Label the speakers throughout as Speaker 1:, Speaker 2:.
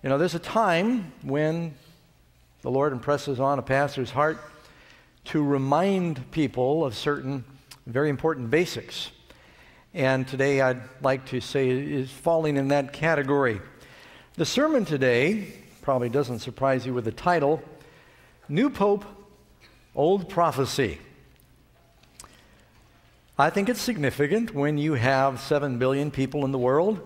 Speaker 1: You know, there's a time when the Lord impresses on a pastor's heart to remind people of certain very important basics. And today I'd like to say is falling in that category. The sermon today probably doesn't surprise you with the title, New Pope, Old Prophecy. I think it's significant when you have 7 billion people in the world,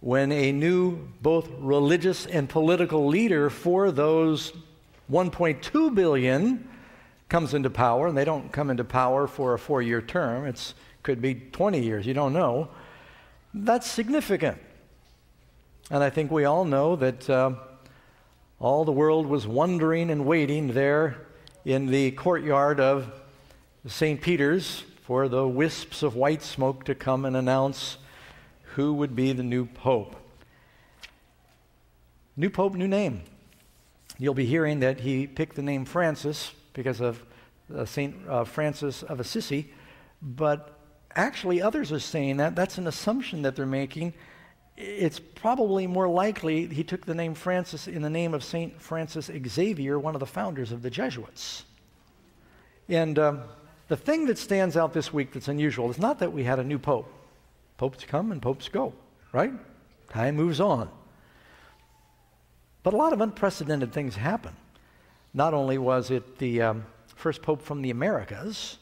Speaker 1: when a new both religious and political leader for those 1.2 billion comes into power, and they don't come into power for a 4-year term. It could be 20 years, you don't know. That's significant. And I think we all know that all the world was wondering and waiting there in the courtyard of St. Peter's for the wisps of white smoke to come and announce who would be the new pope. New pope, new name. You'll be hearing that he picked the name Francis because of St. Francis of Assisi, but actually others are saying that that's an assumption that they're making. It's probably more likely he took the name Francis in the name of St. Francis Xavier, one of the founders of the Jesuits. And the thing that stands out this week that's unusual is not that we had a new pope. Popes come and popes go, right? Time moves on. But a lot of unprecedented things happen. Not only was it the first pope from the Americas,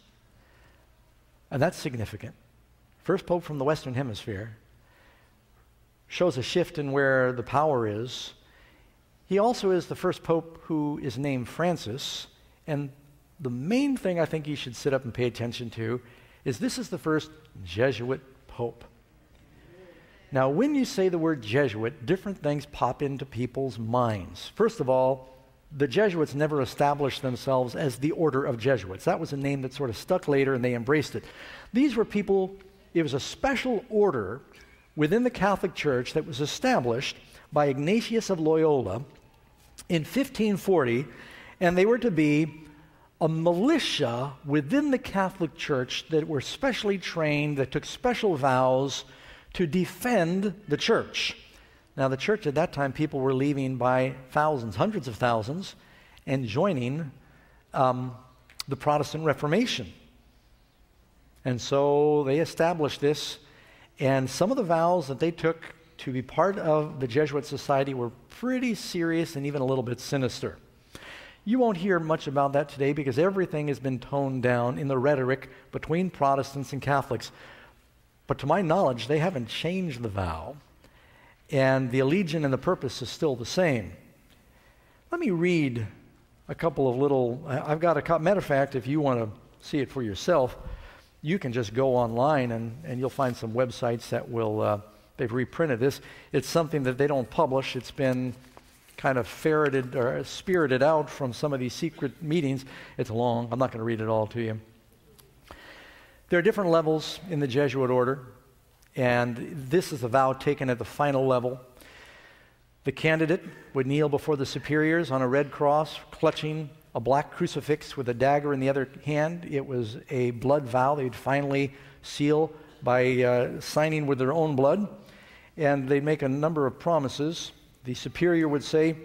Speaker 1: and that's significant. First pope from the Western Hemisphere. Shows a shift in where the power is. He also is the first pope who is named Francis, and the main thing I think you should sit up and pay attention to is this is the first Jesuit pope. Now, when you say the word Jesuit, different things pop into people's minds. First of all, the Jesuits never established themselves as the order of Jesuits. That was a name that sort of stuck later, and they embraced it. These were people, it was a special order within the Catholic Church that was established by Ignatius of Loyola in 1540, and they were to be a militia within the Catholic Church that were specially trained, that took special vows to defend the church. Now, the church at that time, people were leaving by thousands, hundreds of thousands, and joining the Protestant Reformation. And so they established this, and some of the vows that they took to be part of the Jesuit society were pretty serious and even a little bit sinister. You won't hear much about that today because everything has been toned down in the rhetoric between Protestants and Catholics. But to my knowledge, they haven't changed the vow, and the allegiance and the purpose is still the same. Let me read a couple of little, I've got a, matter of fact, if you want to see it for yourself, you can just go online and you'll find some websites that will, they've reprinted this. It's something that they don't publish. It's been kind of ferreted or spirited out from some of these secret meetings. It's long. I'm not going to read it all to you. There are different levels in the Jesuit order, and this is a vow taken at the final level. The candidate would kneel before the superiors on a red cross, clutching a black crucifix with a dagger in the other hand. It was a blood vow they'd finally seal by signing with their own blood, and they'd make a number of promises. The superior would say,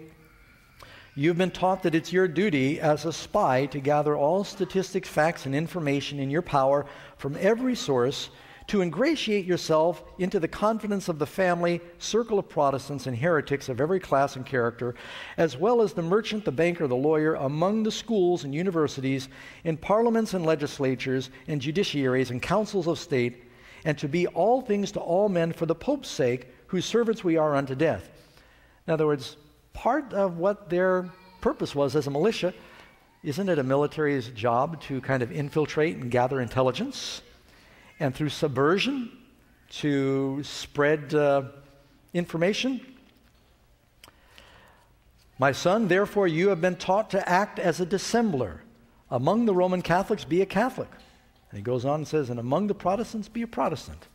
Speaker 1: "You've been taught that it's your duty as a spy to gather all statistics, facts, and information in your power from every source to ingratiate yourself into the confidence of the family, circle of Protestants and heretics of every class and character, as well as the merchant, the banker, the lawyer, among the schools and universities, in parliaments and legislatures, and judiciaries and councils of state, and to be all things to all men for the Pope's sake, whose servants we are unto death." In other words, part of what their purpose was as a militia, isn't it a military's job to kind of infiltrate and gather intelligence? And through subversion to spread information? "My son, therefore you have been taught to act as a dissembler. Among the Roman Catholics, be a Catholic." And he goes on and says, "And among the Protestants, be a Protestant."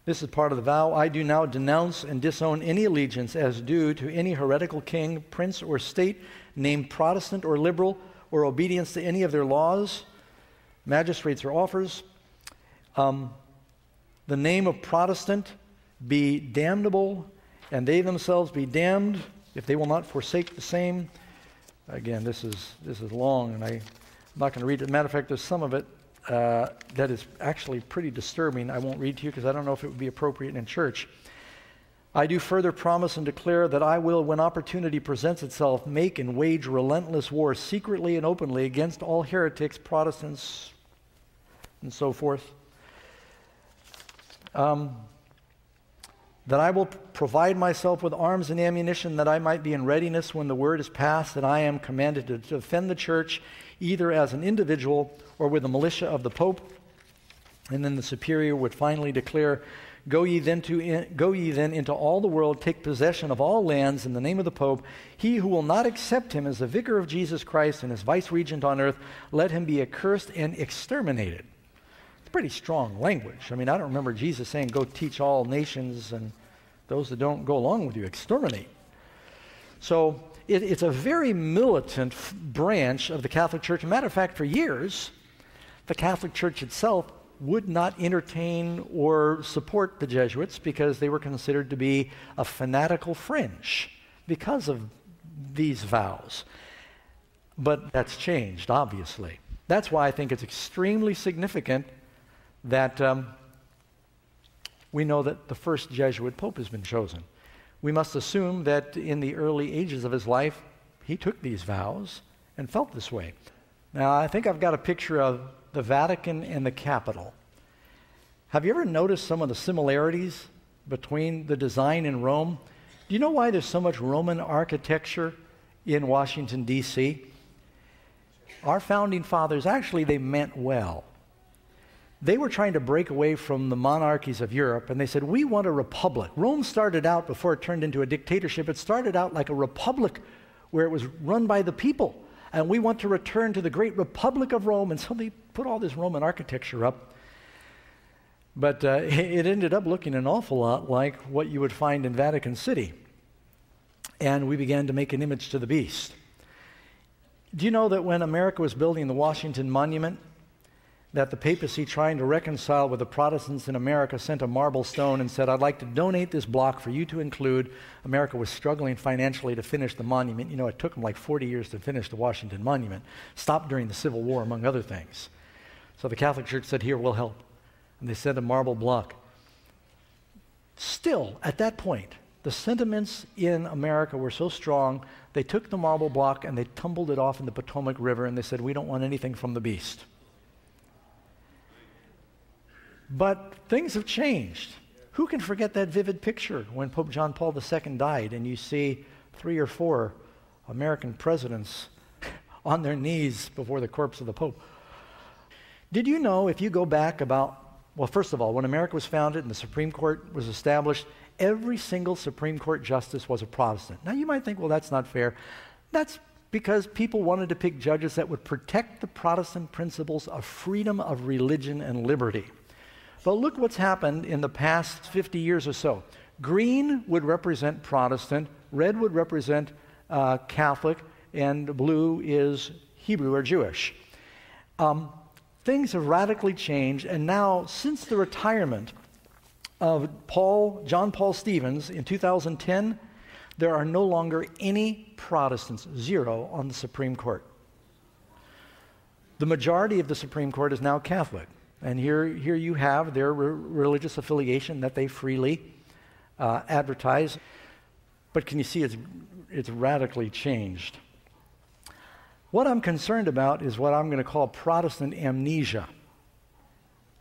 Speaker 1: This is part of the vow. "I do now denounce and disown any allegiance as due to any heretical king, prince, or state named Protestant or liberal, or obedience to any of their laws, magistrates, or offers. The name of Protestant be damnable and they themselves be damned if they will not forsake the same. Again, this is long, and I'm not going to read it. Matter of fact, there's some of it that is actually pretty disturbing. I won't read to you because I don't know if it would be appropriate in church. I do further promise and declare that I will, when opportunity presents itself, make and wage relentless war secretly and openly against all heretics, Protestants, and so forth. That I will provide myself with arms and ammunition that I might be in readiness when the word is passed, that I am commanded to defend the church either as an individual or with the militia of the Pope. And then the superior would finally declare, Go ye then into all the world, take possession of all lands in the name of the Pope. He who will not accept him as the vicar of Jesus Christ and as vice-regent on earth, let him be accursed and exterminated. It's pretty strong language. I mean, I don't remember Jesus saying, go teach all nations, and those that don't go along with you, exterminate. So it's a very militant branch of the Catholic Church. As a matter of fact, for years, the Catholic Church itself would not entertain or support the Jesuits because they were considered to be a fanatical fringe because of these vows. But that's changed, obviously. That's why I think it's extremely significant that we know that the first Jesuit Pope has been chosen. We must assume that in the early ages of his life, he took these vows and felt this way. Now, I think I've got a picture of the Vatican and the Capitol. Have you ever noticed some of the similarities between the design in Rome? Do you know why there's so much Roman architecture in Washington, D.C.? Our founding fathers, actually, they meant well. They were trying to break away from the monarchies of Europe, and they said, we want a republic. Rome started out, before it turned into a dictatorship, it started out like a republic where it was run by the people. And we want to return to the great Republic of Rome. And so they put all this Roman architecture up. But it ended up looking an awful lot like what you would find in Vatican City. And we began to make an image to the beast. Do you know that when America was building the Washington Monument, that the papacy, trying to reconcile with the Protestants in America, sent a marble stone and said, I'd like to donate this block for you to include. America was struggling financially to finish the monument. You know, it took them like 40 years to finish the Washington Monument. Stopped during the Civil War, among other things. So the Catholic Church said, here, we'll help. And they sent a marble block. Still, at that point, the sentiments in America were so strong, they took the marble block and they tumbled it off in the Potomac River, and they said, we don't want anything from the beast. But things have changed. Who can forget that vivid picture when Pope John Paul II died and you see 3 or 4 American presidents on their knees before the corpse of the Pope? Did you know, if you go back well, first of all, when America was founded and the Supreme Court was established, every single Supreme Court justice was a Protestant. Now you might think, well, that's not fair. That's because people wanted to pick judges that would protect the Protestant principles of freedom of religion and liberty. But look what's happened in the past 50 years or so. Green would represent Protestant, red would represent Catholic, and blue is Hebrew or Jewish. Things have radically changed, and now, since the retirement of John Paul Stevens in 2010, there are no longer any Protestants, 0, on the Supreme Court. The majority of the Supreme Court is now Catholic. And here you have their religious affiliation that they freely advertise. But can you see it's radically changed? What I'm concerned about is what I'm going to call Protestant amnesia.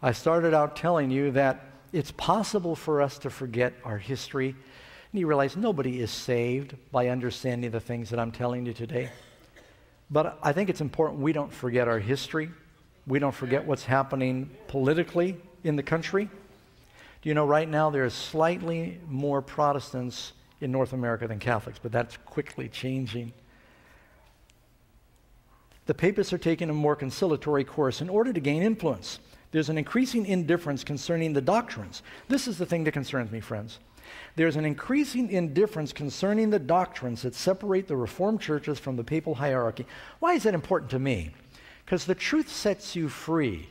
Speaker 1: I started out telling you that it's possible for us to forget our history. And you realize nobody is saved by understanding the things that I'm telling you today. But I think it's important we don't forget our history. We don't forget what's happening politically in the country. Do you know right now there is slightly more Protestants in North America than Catholics, but that's quickly changing. The papists are taking a more conciliatory course in order to gain influence. There's an increasing indifference concerning the doctrines. This is the thing that concerns me, friends. There's an increasing indifference concerning the doctrines that separate the Reformed churches from the papal hierarchy. Why is that important to me? Because the truth sets you free.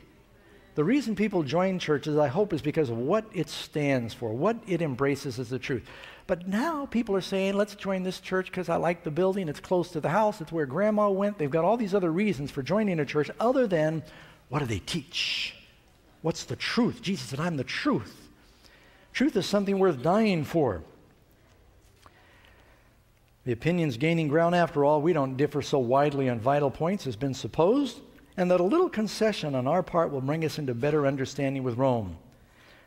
Speaker 1: The reason people join churches, I hope, is because of what it stands for, what it embraces as the truth. But now people are saying, let's join this church because I like the building, it's close to the house, it's where grandma went. They've got all these other reasons for joining a church other than, what do they teach? What's the truth? Jesus said, I'm the truth. Truth is something worth dying for. The opinion's gaining ground after all. We don't differ so widely on vital points as has been supposed, and that a little concession on our part will bring us into better understanding with Rome.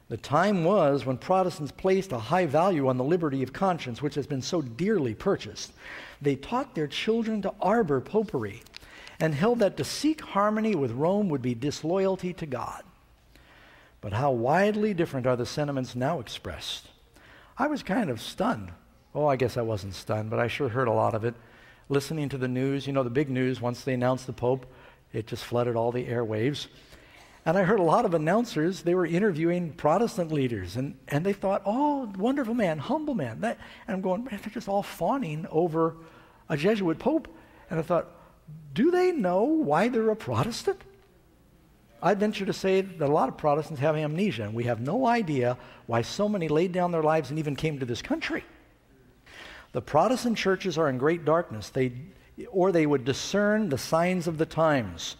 Speaker 1: The time was when Protestants placed a high value on the liberty of conscience, which has been so dearly purchased. They taught their children to arbor popery and held that to seek harmony with Rome would be disloyalty to God. But how widely different are the sentiments now expressed. I was kind of stunned. Oh, I guess I wasn't stunned, but I sure heard a lot of it. Listening to the news, the big news, once they announced the Pope, it just flooded all the airwaves. And I heard a lot of announcers, they were interviewing Protestant leaders, and they thought, oh, wonderful man, humble man. And I'm going, man, they're just all fawning over a Jesuit Pope. And I thought, do they know why they're a Protestant? I'd venture to say that a lot of Protestants have amnesia, and we have no idea why so many laid down their lives and even came to this country. The Protestant churches are in great darkness, or they would discern the signs of the times.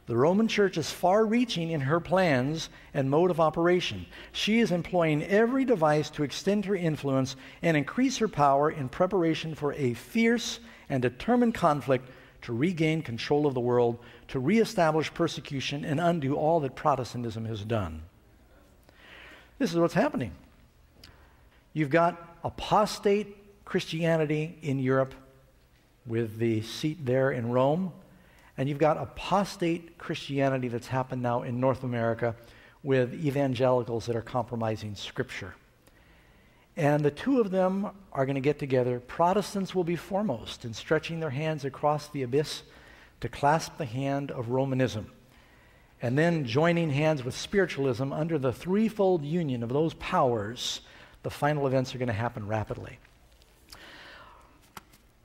Speaker 1: The Roman Church is far-reaching in her plans and mode of operation. She is employing every device to extend her influence and increase her power in preparation for a fierce and determined conflict to regain control of the world, to reestablish persecution, and undo all that Protestantism has done. This is what's happening. You've got apostate Christianity in Europe with the seat there in Rome, and you've got apostate Christianity that's happened now in North America with evangelicals that are compromising Scripture. And the two of them are going to get together. Protestants will be foremost in stretching their hands across the abyss to clasp the hand of Romanism, and then joining hands with spiritualism under the threefold union of those powers. The final events are going to happen rapidly.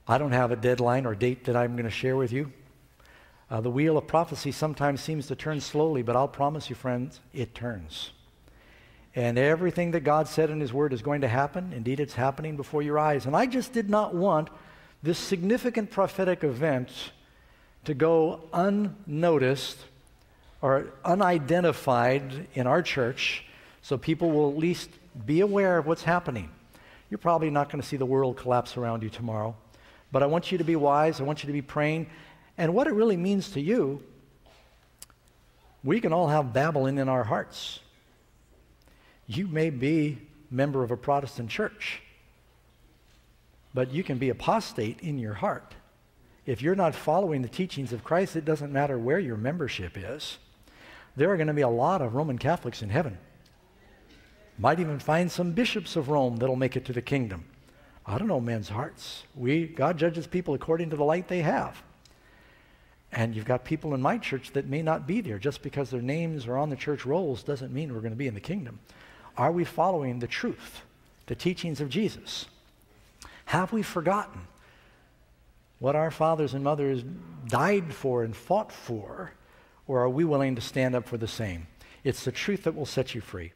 Speaker 1: I don't have a deadline or date that I'm going to share with you. The wheel of prophecy sometimes seems to turn slowly, but I'll promise you, friends, it turns. And everything that God said in His Word is going to happen. Indeed, it's happening before your eyes. And I just did not want this significant prophetic event to go unnoticed or unidentified in our church, so people will at least be aware of what's happening. You're probably not going to see the world collapse around you tomorrow. But I want you to be wise. I want you to be praying. And what it really means to you, we can all have Babylon in our hearts. You may be a member of a Protestant church, but you can be apostate in your heart. If you're not following the teachings of Christ, it doesn't matter where your membership is. There are going to be a lot of Roman Catholics in heaven. Might even find some bishops of Rome that'll make it to the kingdom. I don't know men's hearts. God judges people according to the light they have. And you've got people in my church that may not be there. Just because their names are on the church rolls doesn't mean we're going to be in the kingdom. Are we following the truth, the teachings of Jesus? Have we forgotten what our fathers and mothers died for and fought for? Or are we willing to stand up for the same? It's the truth that will set you free.